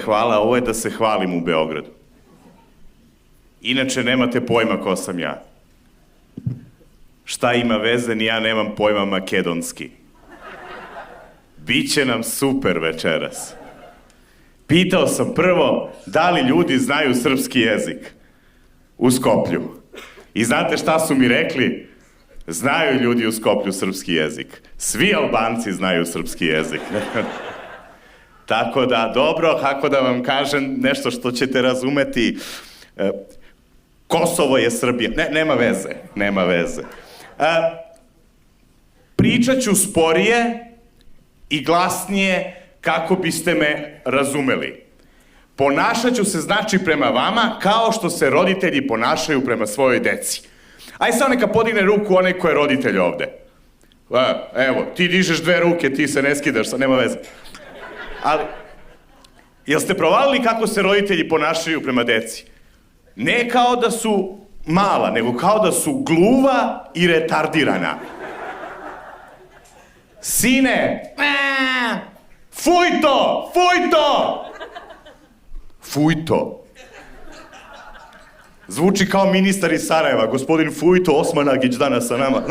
Hvala, ovo je da se hvalim u Beogradu. Inače, nemate pojma ko sam ja. Šta ima veze, ni ja nemam pojma makedonski. Biće nam super večeras. Pitao sam prvo da li ljudi znaju srpski jezik u Skoplju. I znate šta su mi rekli? Znaju ljudi u Skoplju srpski jezik. Svi Albanci znaju srpski jezik. Tako da, dobro, kako da vam kažem nešto što ćete razumeti. Kosovo je Srbija. Ne, nema veze. Pričat ću sporije i glasnije kako biste me razumeli. Ponašat ću se, znači, prema vama kao što se roditelji ponašaju prema svojoj deci. Aj sad neka podigne ruku onaj ko je roditelj ovde. Evo, ti dižeš 2 ruke, ti se ne skidaš, nema veze. Ali, jel ste provalili kako se roditelji ponašaju prema deci? Ne kao da su mala, nego kao da su gluva i retardirana. Sine, fuj to! Zvuči kao ministar iz Sarajeva, gospodin Fujto Osmanagić danas sa nama.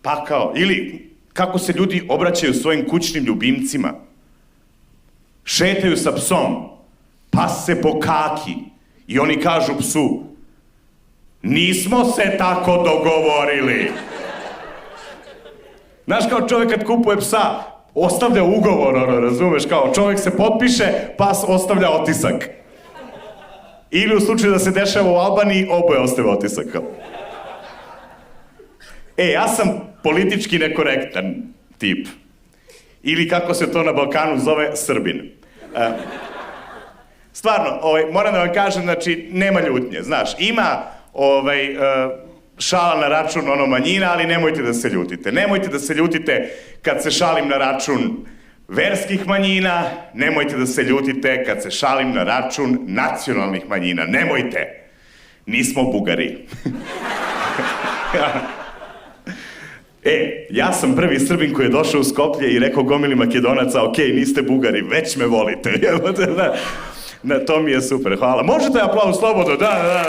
Pa kao, ili kako se ljudi obraćaju svojim kućnim ljubimcima. Šetaju sa psom, pas se po kaki i oni kažu psu: nismo se tako dogovorili. Znaš, kao čovjek kad kupuje psa, ostavlja ugovor, razumeš, kao čovjek se potpiše, pas ostavlja otisak. Ili u slučaju da se dešava u Albaniji, oboje ostave otisak. Ja sam politički nekorektan tip. Ili kako se to na Balkanu zove, Srbin. Stvarno, moram da vam kažem, znači, nema ljutnje, znaš, ima šala na račun manjina, ali nemojte da se ljutite. Nemojte da se ljutite kad se šalim na račun verskih manjina, nemojte da se ljutite kad se šalim na račun nacionalnih manjina. Nemojte! Nismo Bugari. Ja sam prvi Srbin koji je došao u Skoplje i rekao gomili Makedonaca: ok, niste Bugari, već me volite. To mi je super, hvala. Možete aplauz slobodno, da.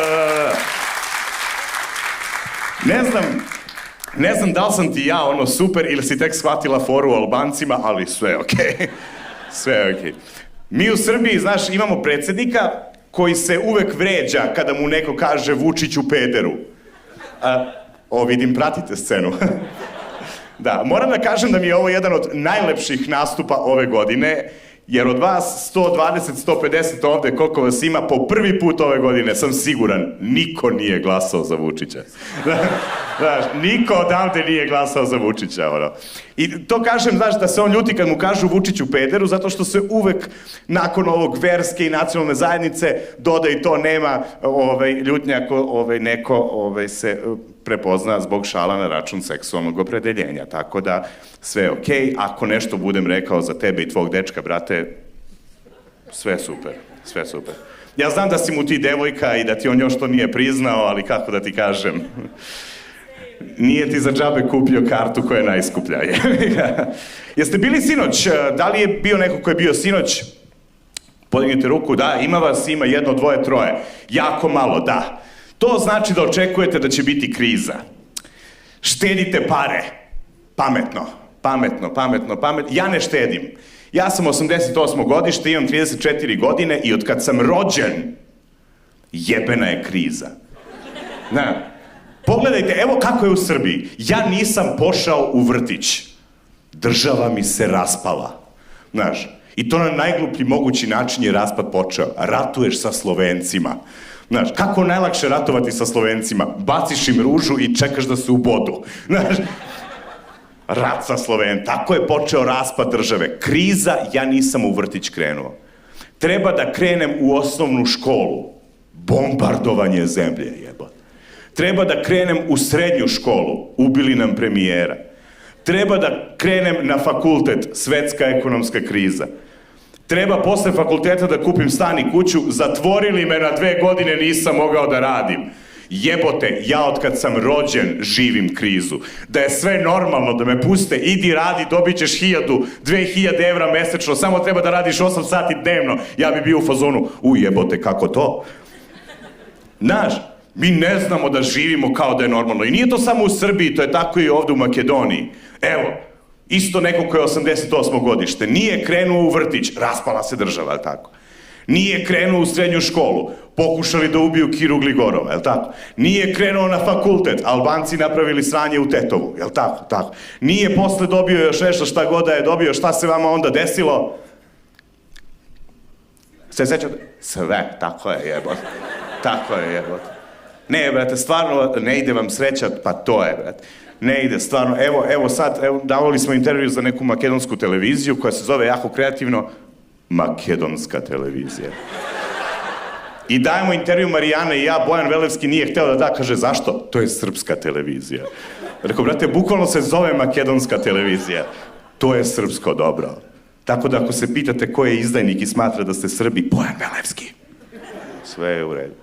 Ne znam da li sam ti ja super ili si tek shvatila foru o Albancima, ali sve okej. Sve okej. Mi u Srbiji, znaš, imamo predsjednika koji se uvek vređa kada mu neko kaže Vučiću pederu. Vidim, pratite scenu. Da, moram da kažem da mi je ovo jedan od najlepših nastupa ove godine, jer od vas 120-150 ovde, koliko vas ima, po prvi put ove godine, sam siguran, niko nije glasao za Vučića. Znaš, niko odavde nije glasao za Vučića, I to kažem, znaš, da se on ljuti kad mu kažu Vučiću pederu, zato što se uvek nakon ovog verske i nacionalne zajednice doda i to, nema ljutnja ako neko se prepozna zbog šala na račun seksualnog opredeljenja. Tako da, sve je okej. Ako nešto budem rekao za tebe i tvog dečka, brate, sve super, sve super. Ja znam da si mu ti devojka i da ti on još to nije priznao, ali kako da ti kažem, nije ti za džabe kupio kartu koja je najskuplja. Jeste bili sinoć? Da li je bio neko ko je bio sinoć? Podignite ruku, da, ima vas, ima 1, 2, 3. Jako malo, da. To znači da očekujete da će biti kriza. Štedite pare. Pametno. Ja ne štedim. Ja sam 88. godište, imam 34 godine i od kad sam rođen, jebena je kriza. Pogledajte, evo kako je u Srbiji. Ja nisam pošao u vrtić. Država mi se raspala. Znaš, i to na najgluplji mogući način je raspad počeo. Ratuješ sa Slovencima. Znaš, kako najlakše ratovati sa Slovencima? Baciš im ružu i čekaš da se ubodu. Znaš, rat sa Slovencima. Tako je počeo raspad države. Kriza, ja nisam u vrtić krenuo. Treba da krenem u osnovnu školu. Bombardovanje zemlje, jebote. Treba da krenem u srednju školu. Ubili nam premijera. Treba da krenem na fakultet, svetska ekonomska kriza. Treba posle fakulteta da kupim stan i kuću, zatvorili me na 2 godine, nisam mogao da radim. Jebote, ja od kad sam rođen živim krizu. Da je sve normalno, da me puste, idi radi, dobit ćeš 1000-2000 evra mesečno, samo treba da radiš 8 sati dnevno. Ja bi bio u fazonu, jebote, kako to? Znaš, mi ne znamo da živimo kao da je normalno. I nije to samo u Srbiji, to je tako i ovde u Makedoniji. Evo, isto neko ko je 88. godište, nije krenuo u vrtić, raspala se država, je li tako? Nije krenuo u srednju školu, pokušali da ubiju Kiru Gligorova, je li tako? Nije krenuo na fakultet, Albanci napravili sranje u Tetovu, je li tako? Tako. Nije posle dobio još nešto, šta god da je dobio, šta se vama onda desilo? Se sećate? Sve, tako je jebote. Tako je jebote. Ne, brate, stvarno, ne ide vam sreća, pa to je, brate. Ne ide, stvarno, evo sad, davali smo intervju za neku makedonsku televiziju koja se zove jako kreativno Makedonska televizija. I dajemo intervju Marijana i ja, Bojan Velevski nije hteo da kaže zašto? To je srpska televizija. Rekao, brate, bukvalno se zove Makedonska televizija. To je srpsko dobro. Tako da ako se pitate ko je izdajnik i smatra da ste Srbi, Bojan Velevski. Sve je u redu.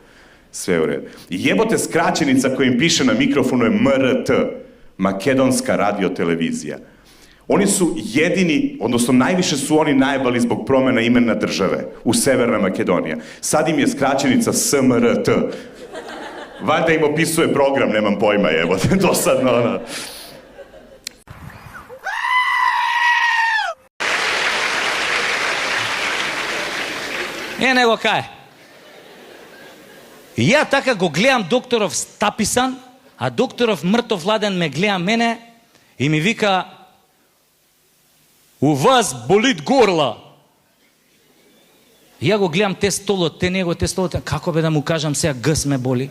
Sve je u redu. I jebote, skraćenica koja im piše na mikrofonu je MRT. Makedonska radiotelevizija. Oni su jedini, odnosno najviše su oni najbali zbog promjena imena države u Severna Makedonija. Sad im je skraćenica SMRT. Valjda im opisuje program, nemam pojma, jebote, dosadno, ono. Nego kaj? И ја така го гледам докторов стаписан, а докторов мртов ладен ме гледа мене и ми вика: "У вас болит горла." Ја го гледам те столот, те столот, како бе да му кажам сега, гъс ме боли.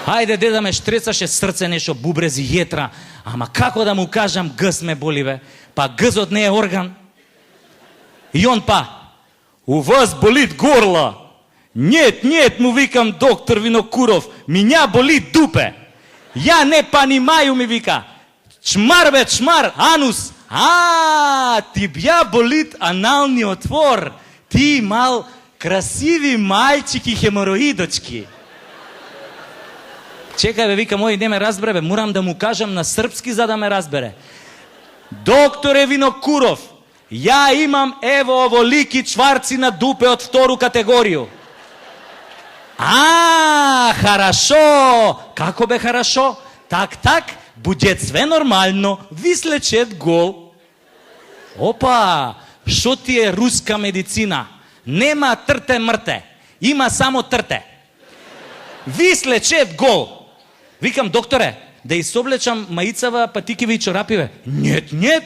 Ајде де да ме штрецаше срце, нешто, бубрези, јетра, ама како да му кажам гъс ме боли бе? Па гъзот не е орган. И он па: "У вас болит горла." Нет, му викам доктор Винокуров, меня боли дупе. Я не понимаю, ми вика. Чмар бе, чмар, анус. Тебя болит анални отвор. Ти имал красиви мальчики хемороидочки. Чекай бе, вика, мој не ме разбере бе, морам да му кажам на српски за да ме разбере. Докторе Винокуров, ја имам ево оволики чварци на дупе од втору категорију. Хорошо! Како бе хорошо? Так, будет све нормално, ви слечет гол. Опа, шо ти е руска медицина? Нема трте мрте, има само трте. Ви слечет гол. Викам, докторе, да изоблечам маицава патикиви и чорапиве. Нет,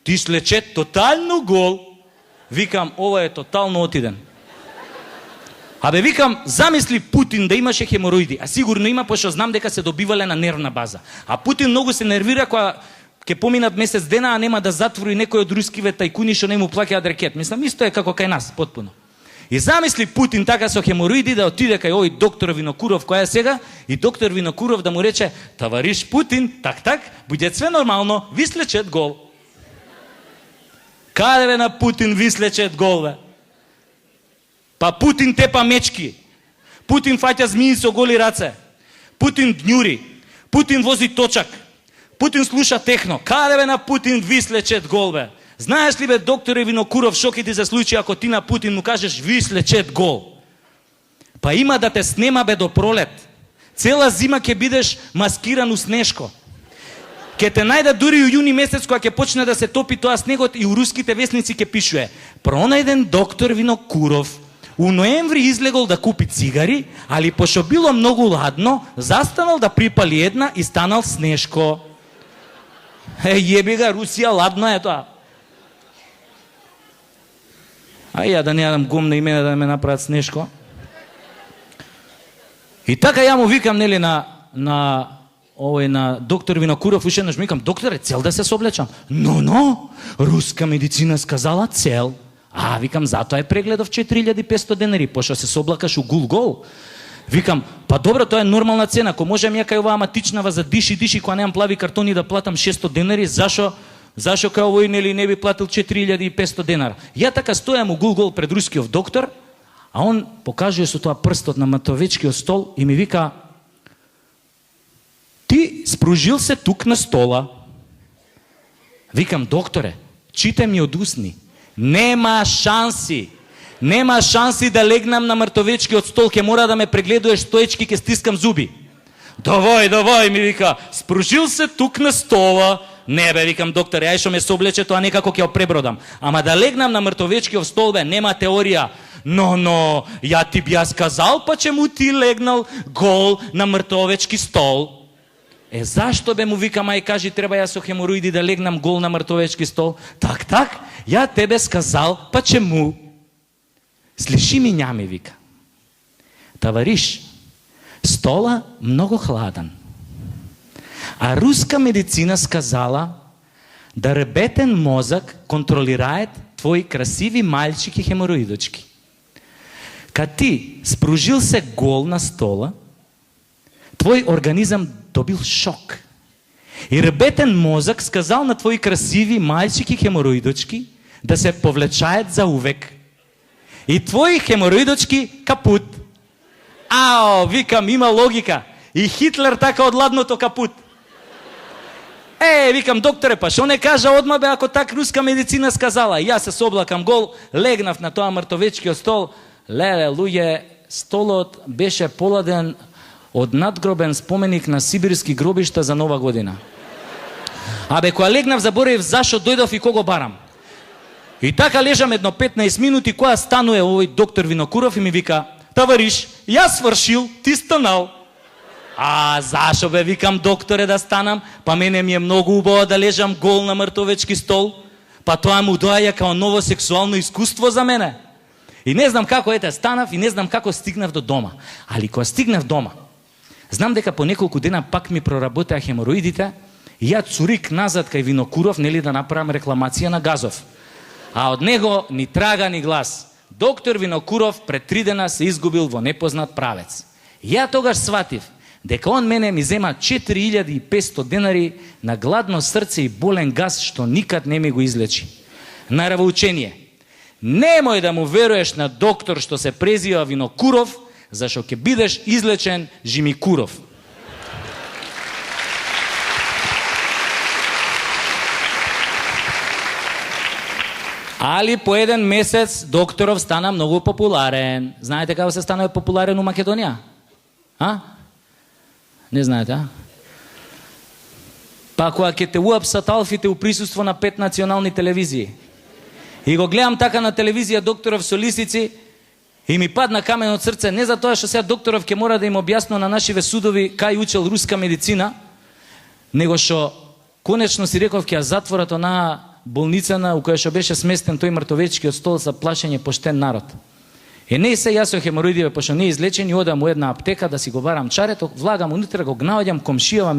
ти слечет тотално гол. Викам, ова е тотално отиден. Абе, викам, замисли Путин да имаше хемороиди, а сигурно има, пошто знам дека се добивале на нервна база. А Путин многу се нервира кога ќе поминат месец дена, а нема да затвори некој од рускиве тајкуни што не му плаќаат рекет. Мислам, исто е како кај нас, потпуно. И замисли Путин така со хемороиди да отиде кај овој доктор Винокуров, која е сега, и доктор Винокуров да му рече: "Товариш Путин, так, буде све нормално, ви слечет гол." Каде бе на Путин ви слечет гол, бе? Па Путин тепа мечки, Путин фаќа змии со голи раце, Путин дњури, Путин вози точак, Путин слуша техно. Каде бе на Путин ви слечет гол, бе? Знаеш ли бе, докторе Винокуров, шо ќе ти се случи ако ти на Путин му кажеш ви слечет гол? Па има да те снема бе до пролет. Цела зима ќе бидеш маскиран у снешко. Ке те најда дури у јуни месец кога ќе почне да се топи тоа снегот и у руските весници ќе пишуе: "Пронајден доктор Винокуров. У ноември излегол да купи цигари, али пошто било многу ладно, застанал да припали една и станал снешко." Јеби га, Русија, ладно е тоа. Ја да не јадам гум на имене да ме направат снешко. И така ја му викам, нели, на доктор Винокуров, уште еднаш му викам: "Докторе, цел да се соблечам?" Но, руска медицина сказала цел. Викам, затоа е прегледов 4500 денари, пошто се соблакаш у гул-гол. Викам, па добро, тоа е нормална цена, ако можем ја кај оваа матичнава за диши, кога немам плави картони да платам 600 денари, зашо Зашо као овој нели не би платил 4500 денара? Ја така стојам у Google пред рускиот доктор, а он покажува со тоа прстот на мртовечкиот стол и ми вика: ти спружил се тук на стола. Викам: докторе, читай ми од усни. Нема шанси. Нема шанси да легнам на мртовечкиот стол, ќе мора да ме прегледуваш стоечки, ќе стискам зуби. Довој, ми вика, спружил се тук на стола. Не бе, викам, докторе, ај шо ме соблече, тоа некако ќе опребродам. Ама да легнам на мртовечкиот стол, бе, нема теорија. Но, ја ти бија сказал, па че му ти легнал гол на мртовечки стол. Зашто бе, му викам, ај кажи, треба ја со хемороиди да легнам гол на мртовечки стол? Так, ја тебе сказал, па че му. Слиши ми нями, вика. Товариш, стола много хладен. А руска медицина сказала да ребетен мозък контролирает твои красиви мальчики хемороидочки. Kad ti spružil se gol na stola, твой организм добил шок. И ребетен мозък сказал на твои красиви мальчики хемороидочки да се повлечаят за увек. И твои хемороидочки капут. Ао, викам, има логика. И Хитлер така од ладното капут. Викам, докторе, па шо не кажа одма бе, ако так руска медицина сказала. И јас се соблакам гол, легнав на тоа мртовечкиот стол. Леле, луѓе, столот беше поладен од надгробен споменик на сибирски гробишта за Нова година. Абе, која легнав, заборев зашо дојдов и кого барам. И така лежам едно 15 минути, која стануе овој доктор Винокуров и ми вика: товариш, јас свршил, ти станал. Зашо бе, викам, докторе, да станам? Па мене ми е многу убаво да лежам гол на мртовечки стол. Па тоа му доаѓа као ново сексуално искуство за мене. И не знам како станав и не знам како стигнав до дома. Али кога стигнав дома, знам дека по неколку дена пак ми проработеа хемороидите и ја цурик назад кај Винокуров, нели да направам рекламација на газов. А од него ни трага ни глас. Доктор Винокуров пред 3 дена се изгубил во непознат правец. Ја тогаш сватив дека он мене ми зема 4500 денари на гладно срце и болен газ што никад не ми го излечи. Наравоучение: немој да му веруеш на доктор што се презива Винокуров, зашто ќе бидеш излечен Жимикуров. Али по еден месец докторов стана многу популарен. Знаете како се станува популарен у Македонија? Не знаете, Па кога ќе те уапсат алфите у присуство на 5 национални телевизии. И го гледам така на телевизија докторов со лисици и ми падна камен од срце, не за тоа што сега докторов ќе мора да им објасно на нашиве судови кај учел руска медицина, него што конечно си реков ќе ја затворат онаа болницана у која што беше сместен тој мртовечкиот стол за плашење поштен народ. Не се јас со хемороидиве, пошто не излечени, одам у една аптека да си го барам чарето, влагам унутре, го гнаоѓам, комшијава